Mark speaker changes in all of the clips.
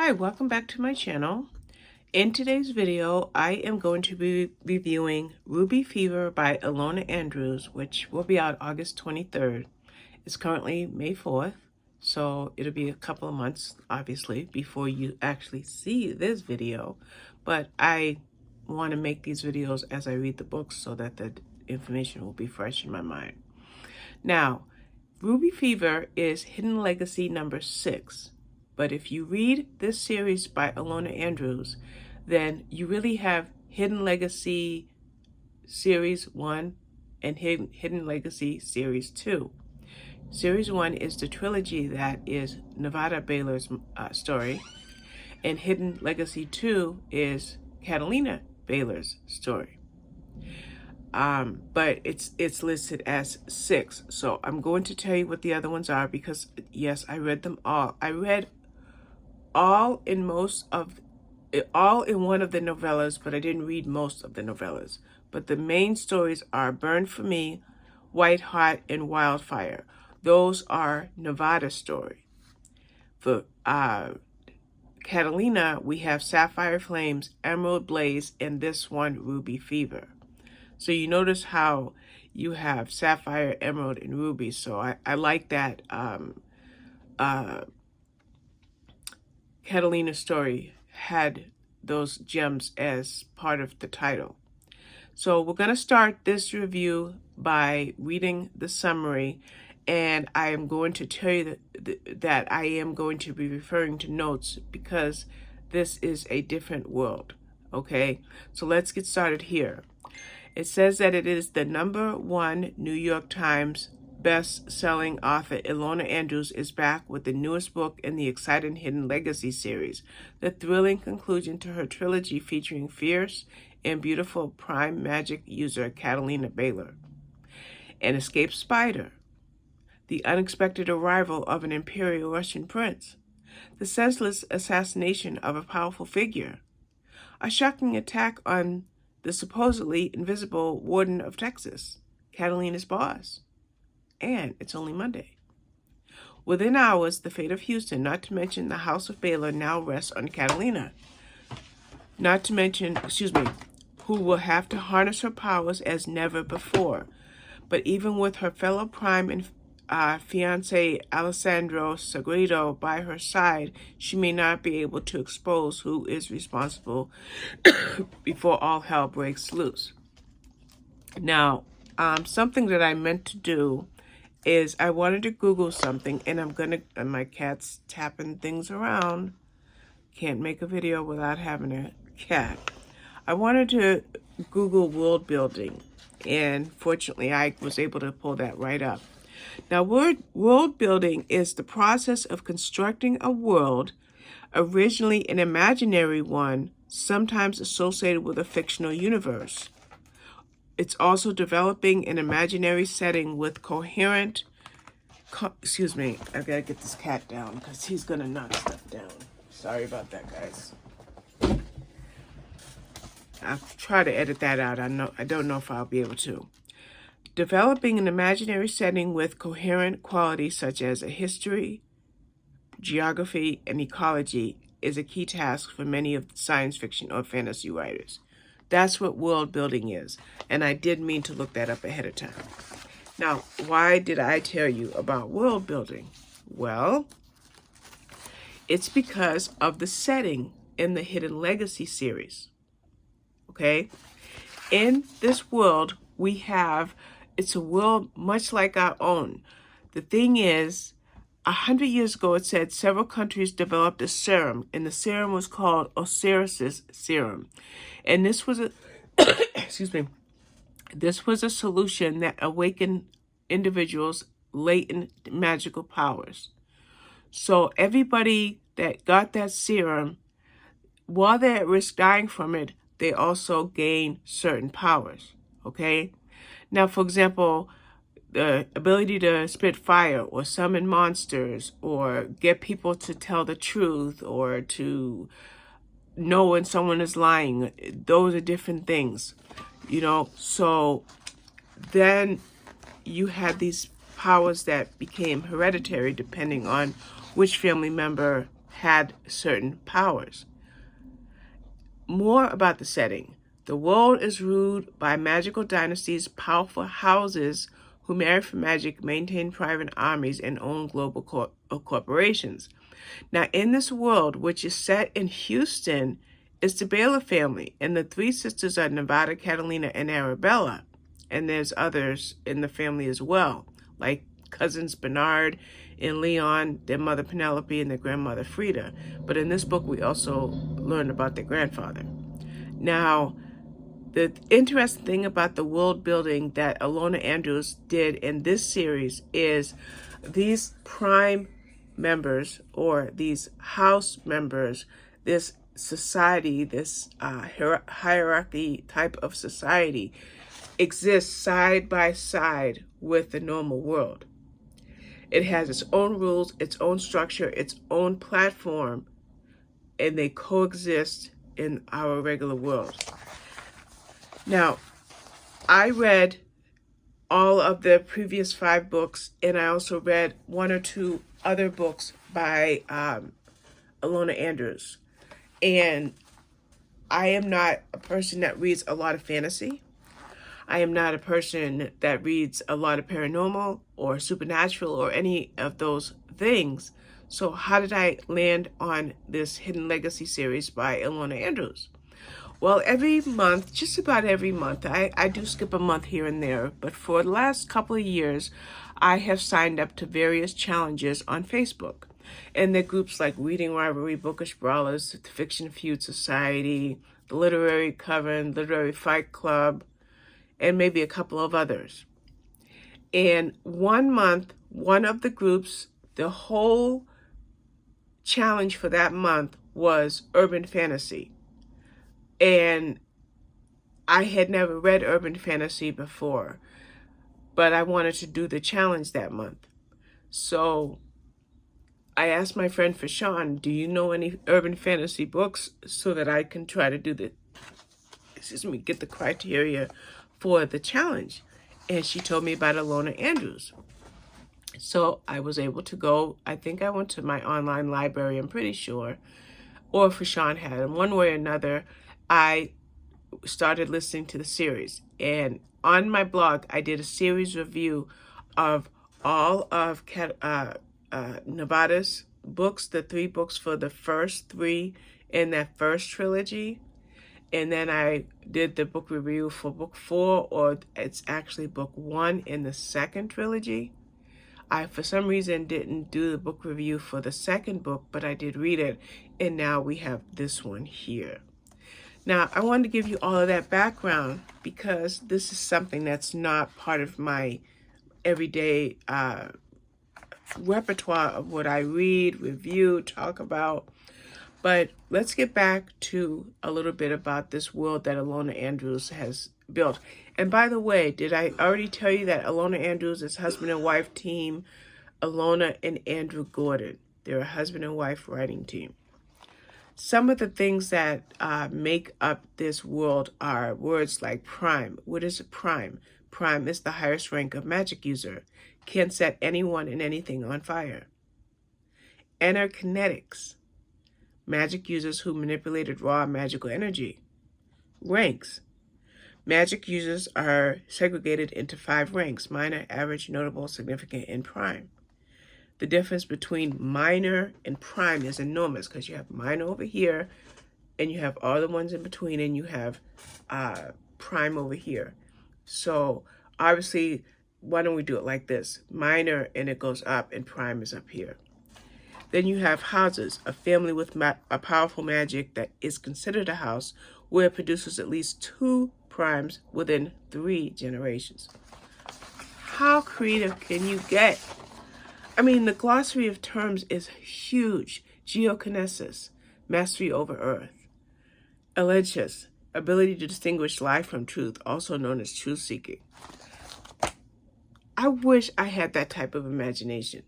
Speaker 1: Hi, welcome back to my channel. In today's video, I am going to be reviewing Ruby Fever by Ilona Andrews, which will be out August 23rd. It's currently May 4th, so it'll be a couple of months, obviously, before you actually see this video. But I want to make these videos as I read the books so that the information will be fresh in my mind. Now, Ruby Fever is Hidden Legacy number 6. But if you read this series by Ilona Andrews, then you really have Hidden Legacy Series 1 and Hidden Legacy Series 2. Series 1 is the trilogy that is Nevada Baylor's story, and Hidden Legacy 2 is Catalina Baylor's story. But it's listed as 6. So I'm going to tell you what the other ones are because, yes, I read them all. I read all in one of the novellas, but I didn't read most of the novellas. But the main stories are Burn for Me, White Hot, and Wildfire. Those are Nevada story. For Catalina, we have Sapphire Flames, Emerald Blaze, and this one, Ruby Fever. So you notice how you have Sapphire, Emerald, and Ruby. So I like that Catalina's story had those gems as part of the title. So we're going to start this review by reading the summary, and I am going to tell you that I am going to be referring to notes because this is a different world. Okay, so let's get started here. It says that it is the #1 New York Times best-selling author Ilona Andrews is back with the newest book in the exciting Hidden Legacy series, the thrilling conclusion to her trilogy featuring fierce and beautiful prime magic user Catalina Baylor, an escaped spider, the unexpected arrival of an imperial Russian prince, the senseless assassination of a powerful figure, a shocking attack on the supposedly invisible warden of Texas, Catalina's boss. And it's only Monday. Within hours, the fate of Houston, not to mention the House of Baylor, now rests on Catalina. Who will have to harness her powers as never before. But even with her fellow prime and fiancé Alessandro Sagredo by her side, she may not be able to expose who is responsible before all hell breaks loose. Now, something that I meant to do is I wanted to Google something, and my cat's tapping things around. Can't make a video without having a cat. I wanted to Google world building, and fortunately I was able to pull that right up. Now, world building is the process of constructing a world, originally an imaginary one, sometimes associated with a fictional universe. It's also developing an imaginary setting with coherent, excuse me, I gotta get this cat down because he's gonna knock stuff down. Sorry about that, guys. I'll try to edit that out. I don't know if I'll be able to. Developing an imaginary setting with coherent qualities such as a history, geography, and ecology is a key task for many of the science fiction or fantasy writers. That's what world building is, and I did mean to look that up ahead of time. Now, why did I tell you about world building? Well, it's because of the setting in the Hidden Legacy series. Okay? In this world, it's a world much like our own. The thing is, 100 years ago, it said several countries developed a serum, and the serum was called Osiris's serum. And this was a, this was a solution that awakened individuals' latent magical powers. So everybody that got that serum, while they're at risk dying from it, they also gain certain powers, okay? Now, for example, the ability to spit fire or summon monsters or get people to tell the truth or to know when someone is lying, those are different things, you know? So then you had these powers that became hereditary depending on which family member had certain powers. More about the setting. The world is ruled by magical dynasties, powerful houses who marry for magic, maintain private armies, and own global corporations. Now, in this world, which is set in Houston, is the Baylor family, and the three sisters are Nevada, Catalina, and Arabella. And there's others in the family as well, like cousins Bernard and Leon, their mother Penelope, and their grandmother Frida. But in this book, we also learn about their grandfather. Now, the interesting thing about the world building that Ilona Andrews did in this series is these prime members, or these house members, this society, this hierarchy type of society exists side by side with the normal world. It has its own rules, its own structure, its own platform, and they coexist in our regular world. Now, I read all of the previous 5 books, and I also read 1 or 2 other books by Ilona Andrews. And I am not a person that reads a lot of fantasy. I am not a person that reads a lot of paranormal or supernatural or any of those things. So how did I land on this Hidden Legacy series by Ilona Andrews? Well, every month, just about every month, I do skip a month here and there, but for the last couple of years, I have signed up to various challenges on Facebook. And they're groups like Reading Rivalry, Bookish Brawlers, the Fiction Feud Society, the Literary Coven, Literary Fight Club, and maybe a couple of others. And one month, one of the groups, the whole challenge for that month was urban fantasy. And I had never read urban fantasy before, but I wanted to do the challenge that month. So I asked my friend Fashawn, do you know any urban fantasy books so that I can try to do get the criteria for the challenge? And she told me about Ilona Andrews. So I was able to go, I think I went to my online library, I'm pretty sure, or Fashawn had, and one way or another, I started listening to the series. And on my blog, I did a series review of all of Nevada's books, the 3 books for the first 3 in that first trilogy. And then I did the book review for book 4, or it's actually book 1 in the second trilogy. I, for some reason, didn't do the book review for the second book, but I did read it. And now we have this one here. Now, I wanted to give you all of that background because this is something that's not part of my everyday repertoire of what I read, review, talk about. But let's get back to a little bit about this world that Ilona Andrews has built. And by the way, did I already tell you that Ilona Andrews is husband and wife team, Ilona and Andrew Gordon? They're a husband and wife writing team. Some of the things that make up this world are words like prime. What is a prime? Prime is the highest rank of magic user. Can set anyone and anything on fire. Enerkinetics. Magic users who manipulated raw magical energy. Ranks. Magic users are segregated into 5 ranks: minor, average, notable, significant, and prime. The difference between minor and prime is enormous because you have minor over here and you have all the ones in between, and you have prime over here. So obviously, why don't we do it like this? Minor and it goes up, and prime is up here. Then you have houses, a family with a powerful magic that is considered a house where it produces at least 2 primes within 3 generations. How creative can you get? I mean, the glossary of terms is huge. Geokinesis, mastery over earth. Elegius, ability to distinguish lie from truth, also known as truth-seeking. I wish I had that type of imagination.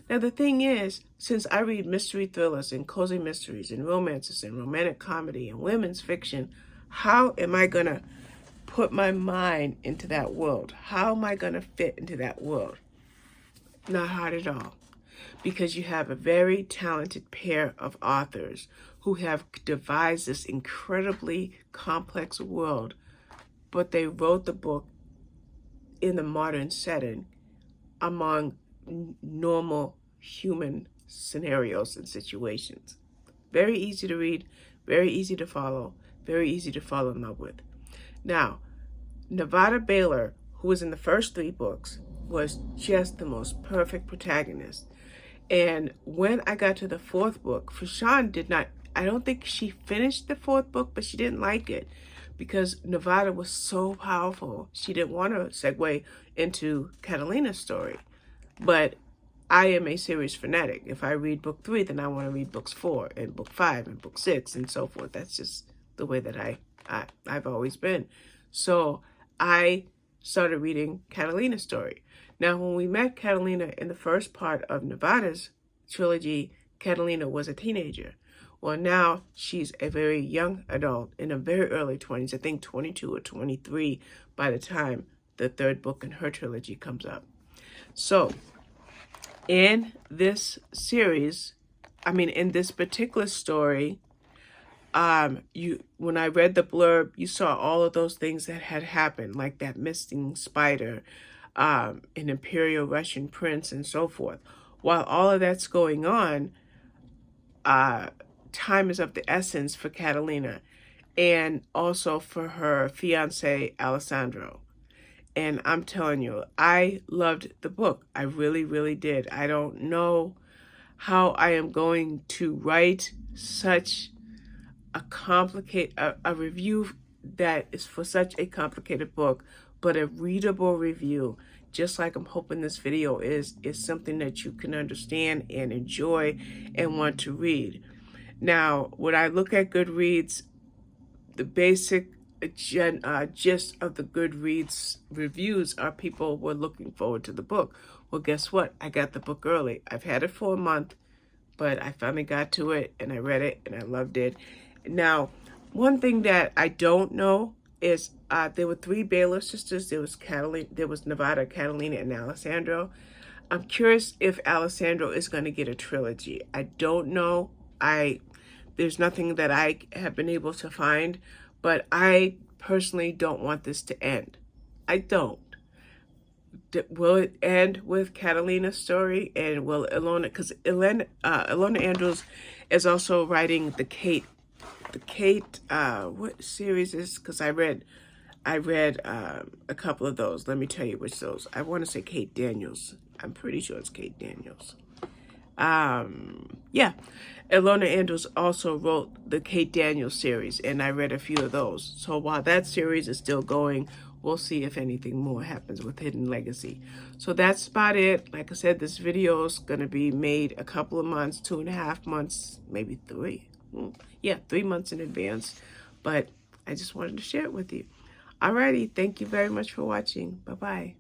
Speaker 1: Now, the thing is, since I read mystery thrillers and cozy mysteries and romances and romantic comedy and women's fiction, how am I going to put my mind into that world? How am I going to fit into that world? Not hard at all. because you have a very talented pair of authors who have devised this incredibly complex world, but they wrote the book in the modern setting among normal human scenarios and situations. Very easy to read, very easy to follow, very easy to fall in love with. Now, Nevada Baylor, who was in the first 3 books, was just the most perfect protagonist. And when I got to the 4th book, Fashawn did not, I don't think she finished the 4th book, but she didn't like it because Nevada was so powerful. She didn't want to segue into Catalina's story. But I am a series fanatic. If I read book 3, then I want to read books 4 and book 5 and book 6 and so forth. That's just the way that I've always been. So I started reading Catalina's story. Now, when we met Catalina in the first part of Nevada's trilogy, Catalina was a teenager. Well, now she's a very young adult in her very early 20s, I think 22 or 23 by the time the 3rd book in her trilogy comes up. So in this series, in this particular story, when I read the blurb, you saw all of those things that had happened, like that missing spider, an Imperial Russian prince, and so forth. While all of that's going on, time is of the essence for Catalina, and also for her fiance Alessandro. And I'm telling you, I loved the book. I really, really did. I don't know how I am going to write such a review that is for such a complicated book, but a readable review, just like I'm hoping this video is something that you can understand and enjoy and want to read. Now, when I look at Goodreads, the basic gist of the Goodreads reviews are people were looking forward to the book. Well, guess what? I got the book early. I've had it for a month, but I finally got to it and I read it and I loved it. Now, one thing that I don't know is there were 3 Baylor sisters. There was Nevada, Catalina, and Alessandro. I'm curious if Alessandro is going to get a trilogy. I don't know. There's nothing that I have been able to find, but I personally don't want this to end. I don't. Will it end with Catalina's story, and will Ilona, because Ilona Andrews is also writing the Kate, what series is, because I read a couple of those. Let me tell you which those. I want to say Kate Daniels. I'm pretty sure it's Kate Daniels. Yeah, Ilona Andrews also wrote the Kate Daniels series, and I read a few of those. So while that series is still going, we'll see if anything more happens with Hidden Legacy. So that's about it. Like I said, this video is going to be made a couple of months, 2.5 months, maybe 3. Yeah, 3 months in advance. But I just wanted to share it with you. Alrighty, thank you very much for watching. Bye-bye.